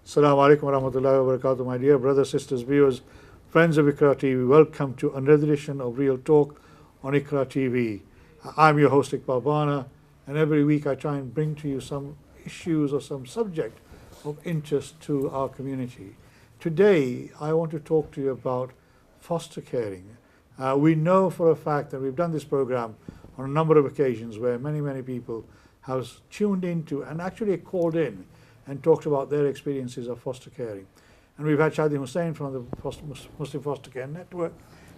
Assalamu alaikum wa rahmatullahi wa barakatuh, my dear brothers, sisters, viewers, friends of IQRA TV. Welcome to another edition of Real Talk on IQRA TV. I'm your host Iqbal Bhana, and every week I try and bring to you some issues or some subject of interest to our community. Today I want to talk to you about foster caring. We know for a fact that we've done this program on a number of occasions where many people have tuned into and actually called in and talked about their experiences of foster caring. And we've had Shadi Hussain from the Muslim Foster Care Network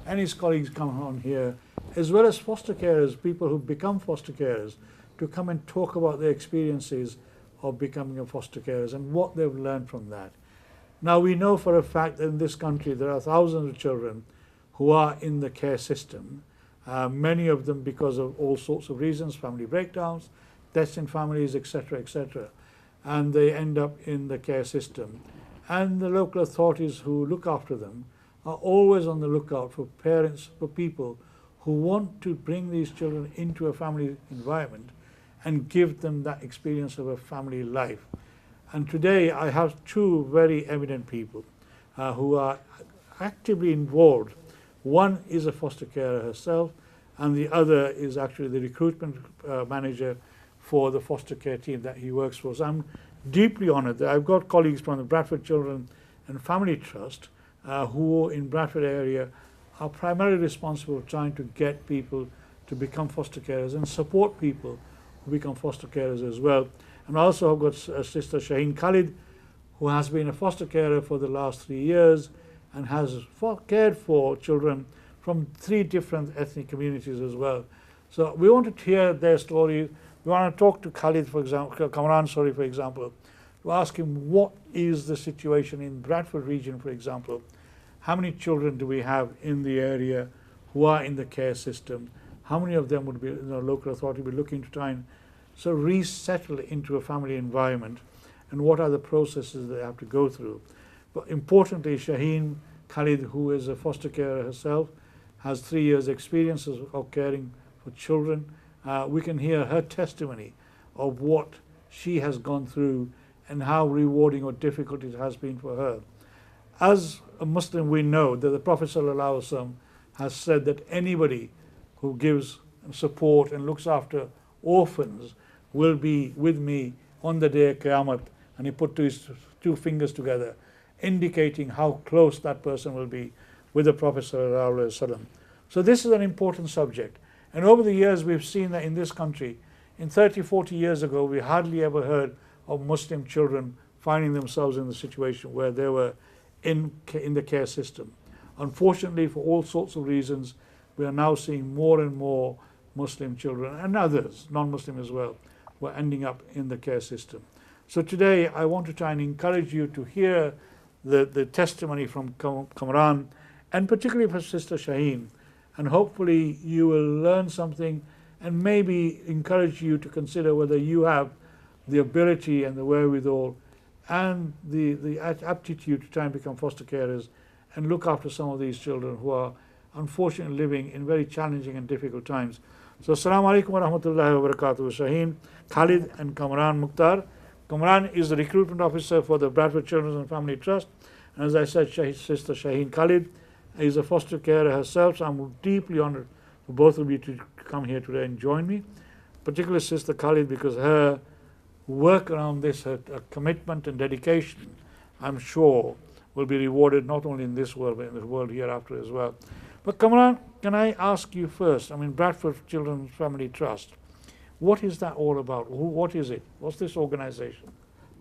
and his colleagues come on here, as well as foster carers, people who become foster carers, to come and talk about their experiences of becoming a foster carers and what they've learned from that. Now, we know for a fact that in this country there are thousands of children who are in the care system, many of them because of all sorts of reasons, family breakdowns, deaths in families, etc., etc. And they end up in the care system. And the local authorities who look after them are always on the lookout for parents, for people who want to bring these children into a family environment and give them that experience of a family life. And today I have two very eminent people who are actively involved. One is a foster carer herself, and the other is actually the recruitment manager for the foster care team that he works for. So I'm deeply honored that I've got colleagues from the Bradford Children and Family Trust who in Bradford area are primarily responsible for trying to get people to become foster carers and support people who become foster carers as well. And also I've got Sister Shaheen Khalid, who has been a foster carer for the last 3 years and has cared for children from 3 different ethnic communities as well. So we want to hear their story. We want to talk to Khalid, for example, Kamran, for example, to ask him what is the situation in Bradford region, for example. How many children do we have in the area who are in the care system? How many of them would be, local authority be looking to try and resettle into a family environment? And what are the processes they have to go through? But importantly, Shaheen Khalid, who is a foster carer herself, has 3 years experience of caring for children. We can hear her testimony of what she has gone through and how rewarding or difficult it has been for her. As a Muslim, we know that the Prophet ﷺ has said that anybody who gives support and looks after orphans will be with me on the day of Qiyamah, and he put his 2 fingers together, indicating how close that person will be with the Prophet ﷺ. So this is an important subject. And over the years, we've seen that in this country, in 30, 40 years ago, we hardly ever heard of Muslim children finding themselves in the situation where they were in the care system. Unfortunately, for all sorts of reasons, we are now seeing more and more Muslim children and others, non-Muslim as well, who are ending up in the care system. So today, I want to try and encourage you to hear the testimony from Kamran, and particularly for Sister Shaheen. And hopefully you will learn something and maybe encourage you to consider whether you have the ability and the wherewithal and the aptitude to try and become foster carers and look after some of these children who are unfortunately living in very challenging and difficult times. So Assalamu alaikum wa rahmatullahi wa barakatuh. Shaheen Khalid and Kamran Mukhtar. Kamran is the recruitment officer for the Bradford Children and Family Trust. And as I said, Sister Shaheen Khalid is a foster carer herself, so I'm deeply honored for both of you to come here today and join me, particularly Sister Khalid, because her work around this, her commitment and dedication, I'm sure will be rewarded not only in this world but in the world hereafter as well. But Kamran, can I ask you first, Bradford Children's Family Trust, what is that all about? What is it? What's this organization?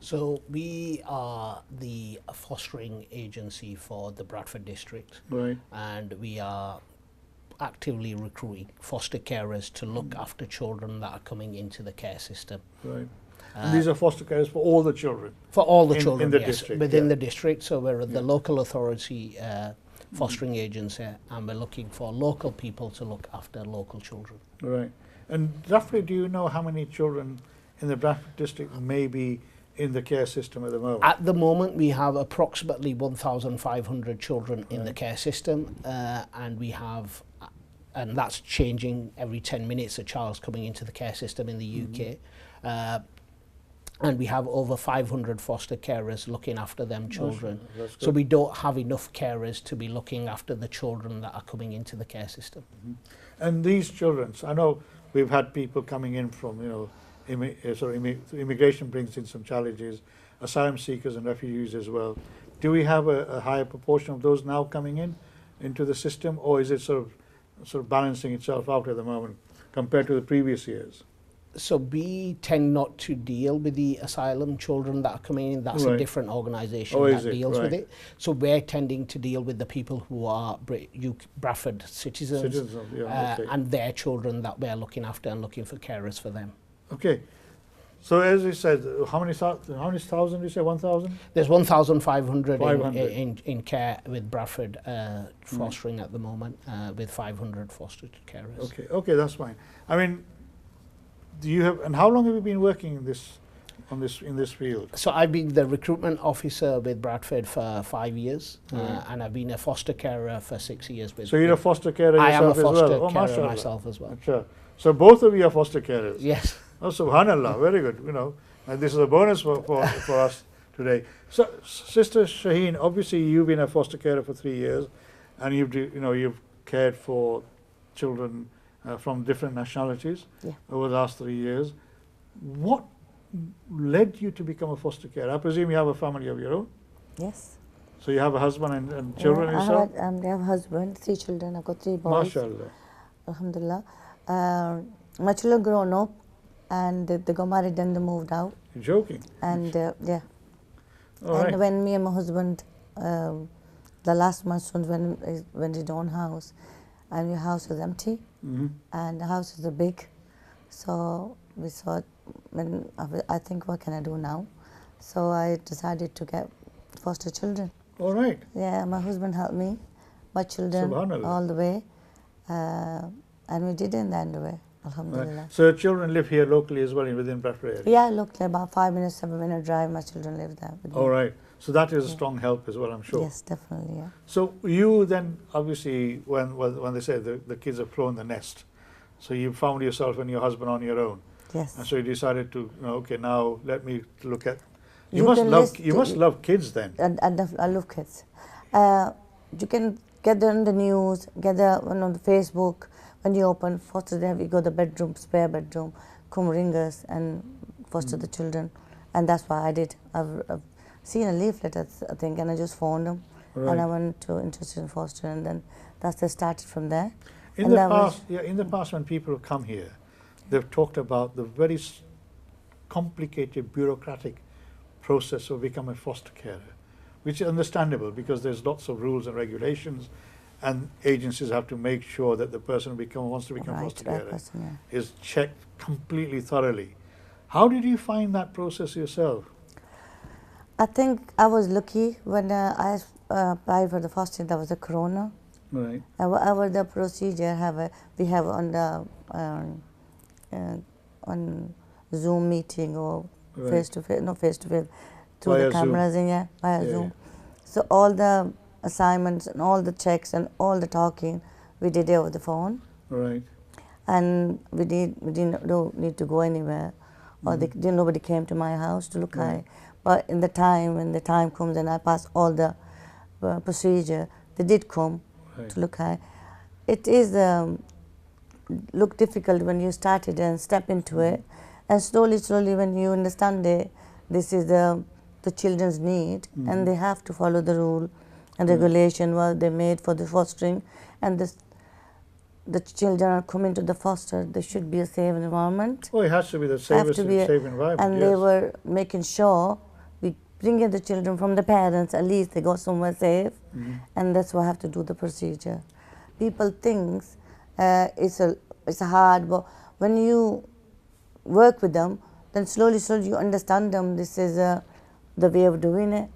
So we are the fostering agency for the Bradford district, Right. and we are actively recruiting foster carers to look after children that are coming into the care system. Right. And these are foster carers for all the children? For all the children, in the yes, district, within the district. So we're the local authority fostering agency, and we're looking for local people to look after local children. Right. And roughly, do you know how many children in the Bradford district may be in the care system at the moment? At the moment, we have approximately 1,500 children in the care system, and we have, and that's changing every 10 minutes. A child's coming into the care system in the UK. and we have over 500 foster carers looking after them children. That's good. So we don't have enough carers to be looking after the children that are coming into the care system. And these children, I know we've had people coming in from, immigration brings in some challenges, asylum seekers and refugees as well. Do we have a higher proportion of those now coming in into the system, or is it sort of balancing itself out at the moment compared to the previous years? So we tend not to deal with the asylum children that are coming in. That's a different organisation that deals with it. So we're tending to deal with the people who are Bradford citizens, and their children that we're looking after and looking for carers for them. Okay. So as we said, how many thousand? You say 1,000? There's 1,500 in care with Bradford fostering at the moment, with 500 foster carers. Okay. Okay, that's fine. I mean, do you have, and how long have you been working in this field? So I've been the recruitment officer with Bradford for 5 years, and I've been a foster carer for 6 years. So you're a foster carer yourself as well? I am a foster carer mashallah. myself as well. Sure. So both of you are foster carers? Yes. Oh, subhanallah, very good. And this is a bonus for us today. So, Sister Shaheen, obviously you've been a foster carer for 3 years, and you've cared for children from different nationalities over the last 3 years. What led you to become a foster carer? I presume you have a family of your own? Yes. So you have a husband and children yourself? I have a husband, 3 children. I've got 3 boys. MashaAllah. Alhamdulillah. My children grown up, and they got married and they moved out. You're joking? And yeah. Right. When me and my husband, the last month when his own house, and your house was empty, and the house is big, so we thought, I think, what can I do now? So I decided to get foster children. All right. Yeah, my husband helped me, my children, all the way, and we did it in the end of it. Alhamdulillah. Right. So your children live here locally as well, within Bradford area? Yeah, locally, about 5 minutes, 7-minute drive. My children live there. All right. So that is a strong help as well, I'm sure. Yes, definitely, yeah. So you then, obviously, when they say the kids have flown the nest, so you found yourself and your husband on your own. Yes. And so you decided to, okay, now let me look at. You must love kids then. I love kids. You can get them on the news, get them on the Facebook. When you open foster, there we go the bedroom, spare bedroom, come ring us and foster the children, and that's what I did. I've seen a leaflet, I think, and I just phoned them, and I went to interested in foster, and then that's started from there. In the past, when people have come here, they've talked about the very complicated bureaucratic process of becoming a foster carer, which is understandable because there's lots of rules and regulations. And agencies have to make sure that the person who wants to become foster carer is checked completely thoroughly. How did you find that process yourself? I think I was lucky when I applied for the foster. That was the corona. Right. Our the procedure we have on the on Zoom meeting or face to face through Via the cameras via Zoom. So all the assignments and all the checks and all the talking we did it over the phone. Right. And we don't need to go anywhere, or nobody came to my house to look at it. But when the time comes and I pass all the procedure, they did come to look at it. It is look difficult when you started and step into it, and slowly when you understand it, this is the children's need, and they have to follow the rule and regulation what they made for the fostering, and the children are coming to the foster. There should be a safe environment. Oh, it has to be the safest and safe environment. And they were making sure we bring in the children from the parents. At least they go somewhere safe, and that's why I have to do the procedure. People think it's hard, but when you work with them, then slowly you understand them. This is the way of doing it.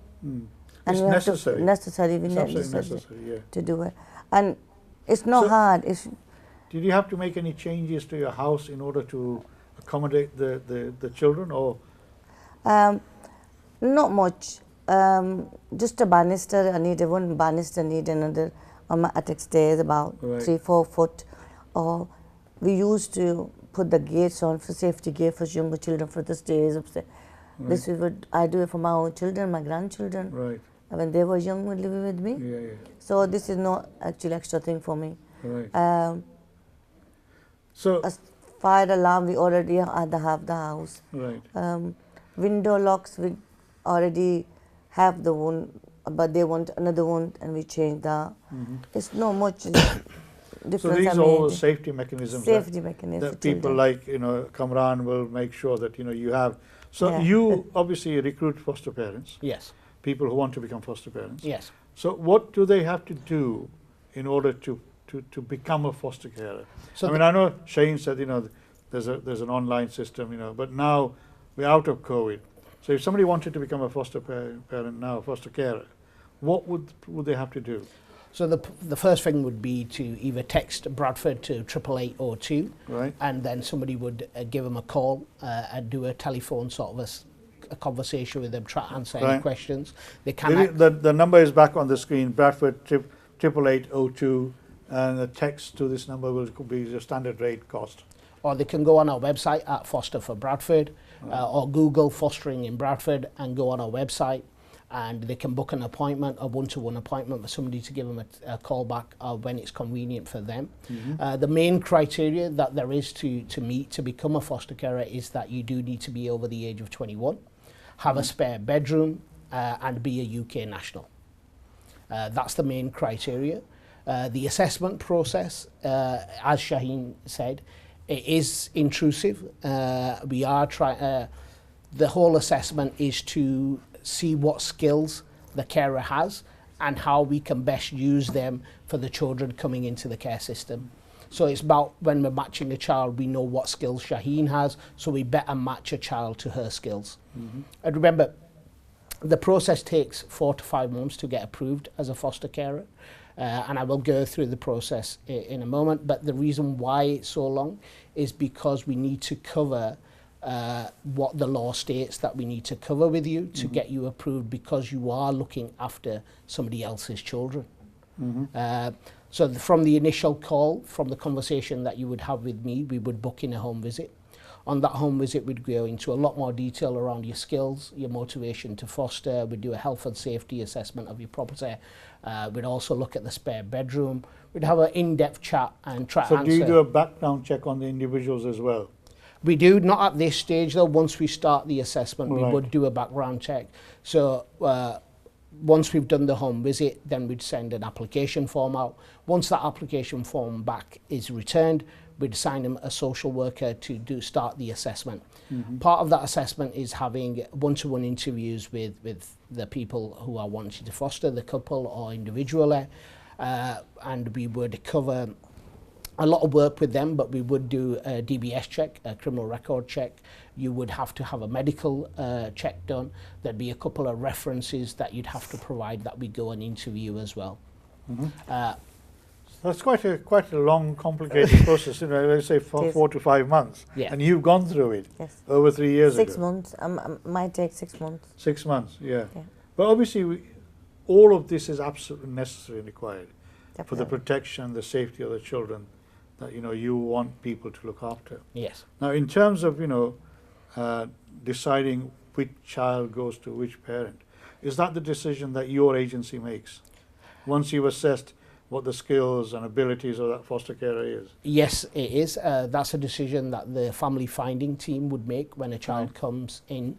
And it's necessary. We necessary to do it. And it's not hard. Did you have to make any changes to your house in order to accommodate the children, or? Not much. Just a banister. I needed one banister, need another on my attic stairs, about 3-4 foot. Or we used to put the gates on for safety gate for younger children for the stairs upstairs. Right. This is what I do it for my own children, my grandchildren. Right. When they were young, living with me. Yeah, yeah. So this is not actually extra thing for me. Right. So a fire alarm, we already have the house. Right. Window locks, we already have the one, but they want another one, and we change that. It's not much difference. So these are all safety mechanisms. Safety mechanisms. That people like, Kamran will make sure that, you have. So you obviously recruit foster parents. Yes. People who want to become foster parents. Yes. So what do they have to do in order to become a foster carer? So I know Shaheen said, there's an online system, but now we're out of COVID. So if somebody wanted to become a foster parent now, foster carer, what would they have to do? So the first thing would be to either text Bradford to 88802, right, and then somebody would give them a call and do a telephone sort of a conversation with them, try to answer any questions. They can. The number is back on the screen, Bradford 88802, and the text to this number will be the standard rate cost. Or they can go on our website at Foster for Bradford, or Google Fostering in Bradford and go on our website, and they can book an appointment, a one-to-one appointment with somebody to give them a call back when it's convenient for them. The main criteria that there is to meet to become a foster carer is that you do need to be over the age of 21, have a spare bedroom, and be a UK national. That's the main criteria. The assessment process, as Shaheen said, it is intrusive. We are trying. The whole assessment is to see what skills the carer has and how we can best use them for the children coming into the care system. So it's about when we're matching a child, we know what skills Shaheen has, so we better match a child to her skills. And remember, the process takes 4 to 5 months to get approved as a foster carer. And I will go through the process in a moment, but the reason why it's so long is because we need to cover what the law states that we need to cover with you to get you approved, because you are looking after somebody else's children. So from the initial call, from the conversation that you would have with me, we would book in a home visit. On that home visit, we'd go into a lot more detail around your skills, your motivation to foster. We'd do a health and safety assessment of your property. We'd also look at the spare bedroom. We'd have an in-depth chat and try to answer. So do you do a background check on the individuals as well? We do, not at this stage though. Once we start the assessment, we would do a background check. So once we've done the home visit, then we'd send an application form out. Once that application form back is returned, we'd assign them a social worker to start the assessment. Part of that assessment is having one-to-one interviews with the people who are wanting to foster, the couple or individually, and we would cover a lot of work with them, but we would do a DBS check, a criminal record check. You would have to have a medical check done. There'd be a couple of references that you'd have to provide that we go and interview as well. That's quite a long, complicated process. Let's say 4 to 5 months, and you've gone through it over 3 years 6 ago. months. Might take 6 months. 6 months, yeah. But obviously, all of this is absolutely necessary and required for the protection, the safety of the children that you want people to look after. Yes. Now, in terms of deciding which child goes to which parent, is that the decision that your agency makes once you've assessed what the skills and abilities of that foster carer is? Yes, it is. That's a decision that the family finding team would make when a child comes in.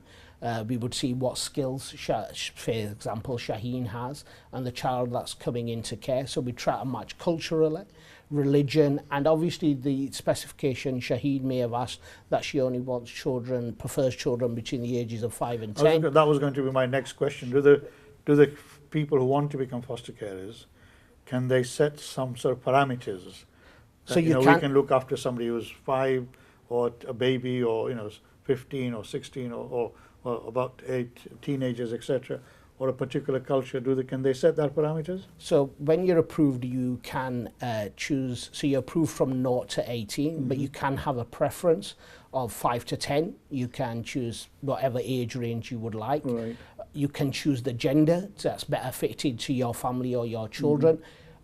We would see what skills, for example, Shaheen has, and the child that's coming into care. So we try to match culturally, religion, and obviously the specification Shaheen may have asked that she only wants children, prefers children between the ages of 5 and 10. That was going to be my next question. Do the people who want to become foster carers, can they set some sort of parameters? So we can look after somebody who's 5, or a baby, or 15 or 16, or about 8 teenagers, etc., or a particular culture. Can they set that parameters? So when you're approved, you can choose. So you're approved from 0 to 18, but you can have a preference of 5 to 10. You can choose whatever age range you would like. You can choose the gender that's better fitted to your family or your children.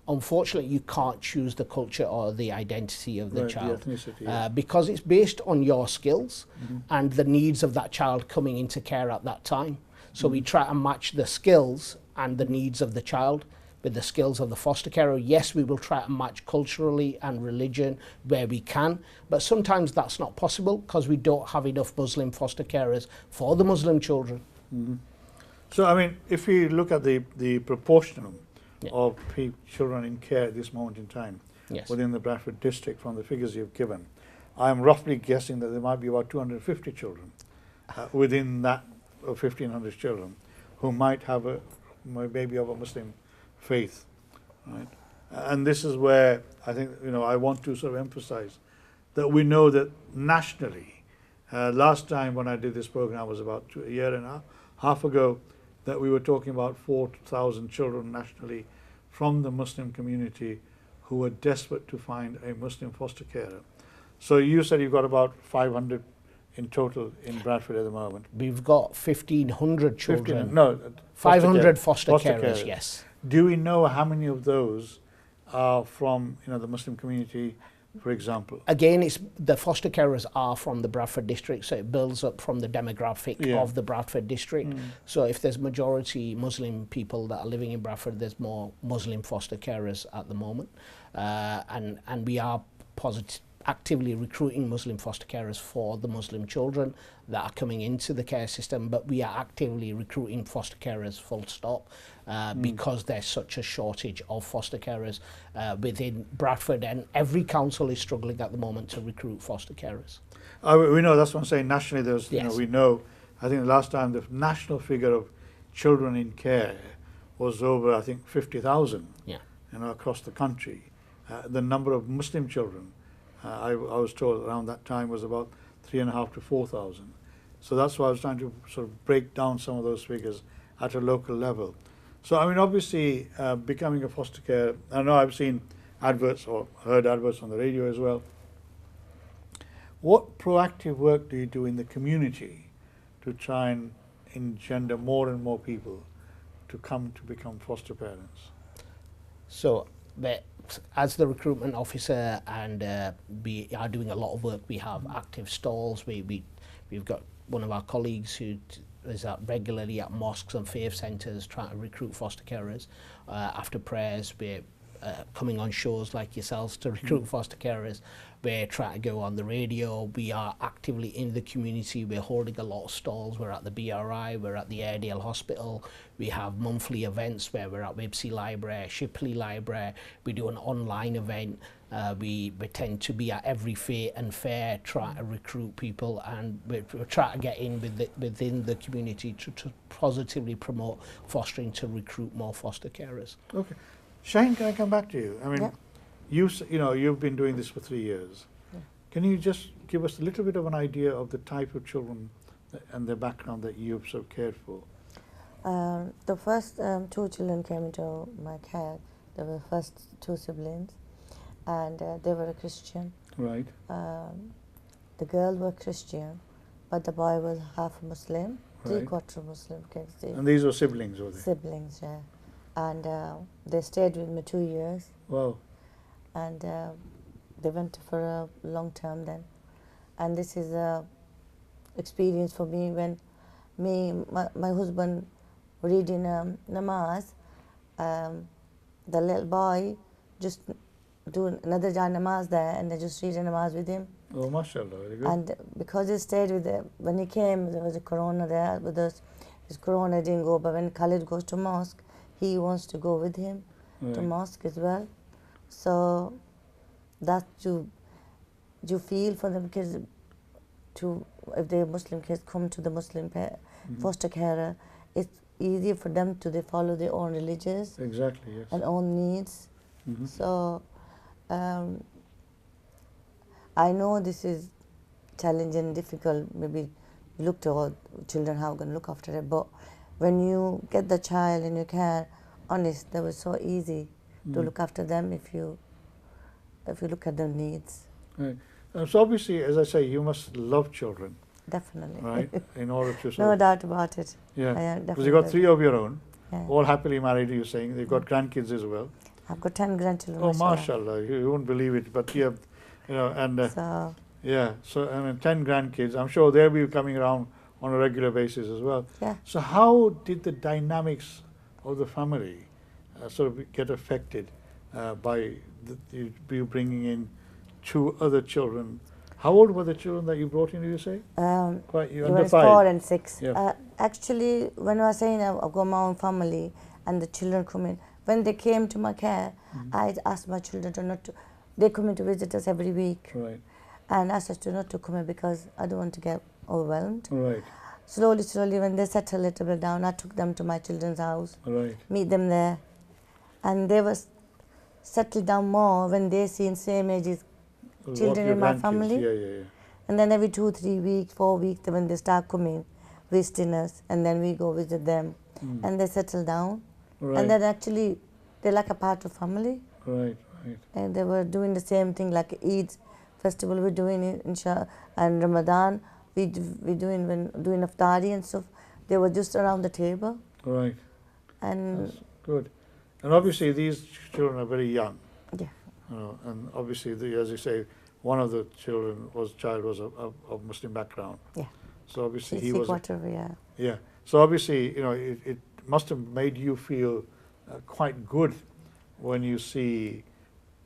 unfortunately, you can't choose the culture or the identity of the child, the ethnicity, because it's based on your skills and the needs of that child coming into care at that time. So we try to match the skills and the needs of the child with the skills of the foster carer. Yes, we will try to match culturally and religion where we can, but sometimes that's not possible because we don't have enough Muslim foster carers for the Muslim children. So, I mean, if we look at the proportion of children in care at this moment in time within the Bradford district from the figures you've given, I'm roughly guessing that there might be about 250 children within that 1,500 children who might have a baby of a Muslim faith, right? And this is where I think, I want to sort of emphasize that we know that nationally, last time when I did this program was about a year and a half ago, that we were talking about 4,000 children nationally from the Muslim community who were desperate to find a Muslim foster carer. So you said you've got about 500 in total in Bradford at the moment. We've got 1,500 children. 500 foster carers, yes. Do we know how many of those are from the Muslim community, for example? Again, it's the foster carers are from the Bradford district, so it builds up from the demographic of the Bradford district. So if there's majority Muslim people that are living in Bradford, there's more Muslim foster carers at the moment, and we are actively recruiting Muslim foster carers for the Muslim children that are coming into the care system, but we are actively recruiting foster carers full stop because there's such a shortage of foster carers within Bradford, and every council is struggling at the moment to recruit foster carers. We know, that's what I'm saying, nationally there's, we know, I think the last time the national figure of children in care was over, I think, 50,000 across the country. The number of Muslim children, I was told around that time was about 3,500 to 4,000. So that's why I was trying to sort of break down some of those figures at a local level. So, I mean, obviously, becoming a foster care, I know I've seen adverts or heard adverts on the radio as well. What proactive work do you do in the community to try and engender more and more people to come to become foster parents? So, as the recruitment officer, and we are doing a lot of work. We have active stalls. We've got one of our colleagues who is regularly at mosques and faith centres trying to recruit foster carers. After prayers, we're coming on shows like yourselves to recruit foster carers. We're trying to go on the radio. We are actively in the community. We're holding a lot of stalls. We're at the BRI, we're at the Airedale Hospital. We have monthly events where we're at Wibsey Library, Shipley Library. We do an online event. We tend to be at every fair and fair, trying to recruit people, and we're trying to get in within the community to positively promote fostering, to recruit more foster carers. Okay. Shaheen, can I come back to you? I mean, you've been doing this for 3 years. Can you just give us a little bit of an idea of the type of children and their background that you've sort of cared for? The first 2 children came into my care. They were the first 2 siblings, and they were a Christian. Right. The girl was Christian, but the boy was half Muslim, Right. 3/4 Muslim. And these were siblings, were they? Siblings, yeah. And they stayed with me 2 years. Wow. And they went for a long term then. And this is a experience for me when my husband reading namaz, the little boy just doing another Jan namaz there, and they just reading namaz with him. Oh, mashallah, very good. And because he stayed with them, when he came, there was a corona there with us. His corona didn't go, but when Khalid goes to mosque, he wants to go with him to mosque as well. So that you feel for them kids to, if the Muslim kids come to the Muslim foster carer, it's easier for them to they follow their own religions and own needs. So I know this is challenging and difficult. Maybe you look to all children, how going to look after it, but when you get the child in your care, honest, that was so easy to look after them if you look at their needs. Right. So obviously, as I say, you must love children. Definitely. Right? In order to no doubt about it. Yeah. Because you've got 3 of your own, Yeah. all happily married, you're saying. They've got grandkids as well. I've got 10 grandchildren. Oh, mashallah, you won't believe it, but you have, you know, and So, yeah, so I mean, 10 grandkids. I'm sure they'll be coming around on a regular basis as well. yeah. So how did the dynamics of the family sort of get affected by you bringing in 2 other children? How old were the children that you brought in, did you say? Quite, you It under was 5? 4 and 6. Yeah. Actually, when I was saying I've got my own family and the children come in, when they came to my care, I asked my children to not to, they come in to visit us every week. Right. And asked us to not to come in because I don't want to get overwhelmed. Right. Slowly, when they settled a little bit down, I took them to my children's house, Right. meet them there. And they were settled down more when they seen same ages children in my family. Yeah. And then every 2, 3 weeks, 4 weeks, when they start coming, visiting us, and then we go visit them, and they settle down. Right. And then actually, they're like a part of family. Right. And they were doing the same thing like Eid festival we're doing it, and Ramadan we're doing iftari and stuff. They were just around the table. Right. And that's good. And obviously these children are very young. yeah. And obviously, as you say, one of the child was of Muslim background. Yeah. So obviously he Sikh was. whatever, yeah. Yeah. So obviously, you know, it must have made you feel quite good when you see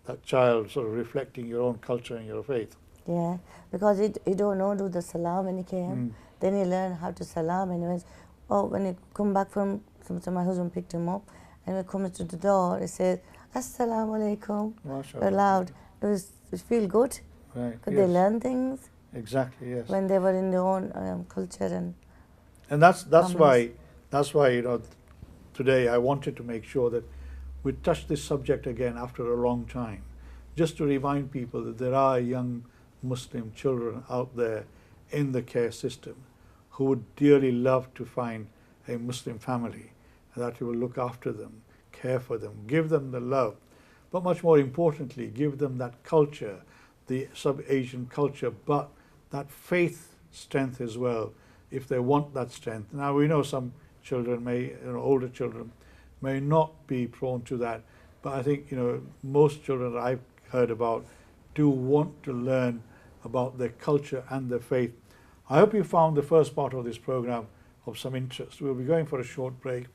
that child sort of reflecting your own culture and your faith. Yeah, because he don't know do the salam when he came. Then he learned how to salam, and when he come back from so my husband picked him up, and when he comes to the door, he says, Assalamu alaikum, very loud. It feel good. Right. Because they learn things. Exactly. Yes. When they were in their own culture and that's why you know today I wanted to make sure that we touch this subject again after a long time, just to remind people that there are young Muslim children out there in the care system who would dearly love to find a Muslim family that will look after them, care for them, give them the love, but much more importantly, give them that culture, the sub-Asian culture, but that faith strength as well, if they want that strength. Now we know some children older children may not be prone to that, but I think, you know, most children that I've heard about do want to learn about their culture and their faith. I hope you found the first part of this program of some interest. We'll be going for a short break.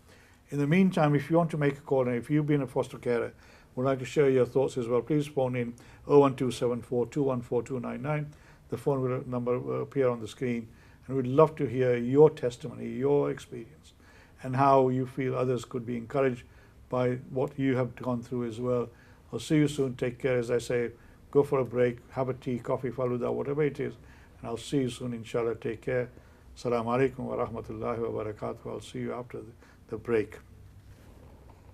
In the meantime, if you want to make a call, and if you've been a foster carer, would like to share your thoughts as well, please phone in 01274 214 299. The phone number will appear on the screen, and we'd love to hear your testimony, your experience, and how you feel others could be encouraged by what you have gone through as well. I'll see you soon. Take care. As I say, go for a break, have a tea, coffee, faluda, whatever it is, and I'll see you soon, inshallah. Take care. Assalamu alaikum wa rahmatullahi wa barakatuh. I'll see you after the break.